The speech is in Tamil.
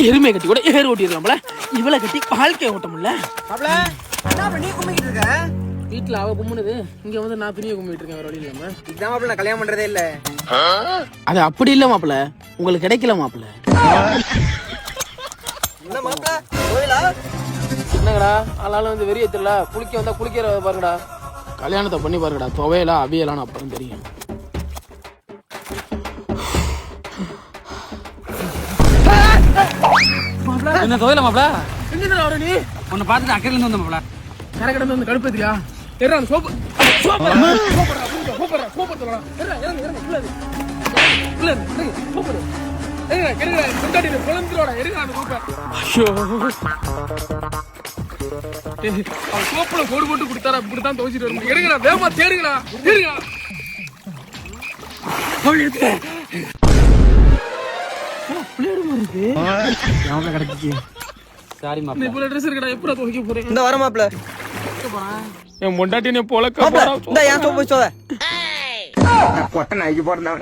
எருமை கட்டி கூட ஏர் ஓட்டிடலாம்ல, இவளை கட்டி வாழ்க்கைய ஓட்டமுல்ல. வீட்டுல அவ கும்பிடுது, இங்க வந்து நான் துணியை கும்பிட்டு இருக்கேன். வேற வழி இல்லாம இதான் மாப்பிள்ள நான் கல்யாணம் பண்றதே இல்ல. அது அப்படி இல்ல மாப்பிள்ள, உங்களுக்கு கிடைக்கல மாப்பிள்ள. என்ன மாப்பிள்ள கோயிலா? என்னங்கடா ஆளாலும் வந்து வெறிய தெரியல, குளிக்க வந்தா குளிக்கிற பாருங்கடா. கல்யாணத்தை பண்ணி பாருங்கடா, துவையலா அவியலான்னு அப்புறம் தெரியும். என்ன துவையல மாப்பிள? எங்க வர நீ? உன்னை பார்த்துட்டு அக்கறையில இருந்து வந்த மாப்பிள. கரை கடந்து வந்து கடுப்பேத்தியா? எறா அந்த சோப்பு சோப்பு சோப்பு சோப்பு தரடா. எறா இறங்கு இறங்கு உள்ள இரு. உள்ள இரு சோப்பு. ஏய் கெடுடா கொண்டாடி குளந்திரோட எறா அந்த சோப்பு. ஐயோ. அவ சோப்புல கோடு போட்டு கொடுத்தாரா, இப்படி தான் துவைச்சிட்டு வரணும். எடுங்கடா வேகமா தேடுங்கடா. தேடுங்க. ஓடிட்டு. பிளேடு மாறுது. யாமல கடக்குது. சாரி மாப்பிள. இந்த Dress இருக்கடா, எப்பற துவைக்க போறீங்க? இந்த வர மாப்பிள்ள. என் பொண்டாட்டினே போலக்க போறா. இந்த ஏன் சோப்பு போச்சோத? கொட்ட நாய்க்கு போறதா.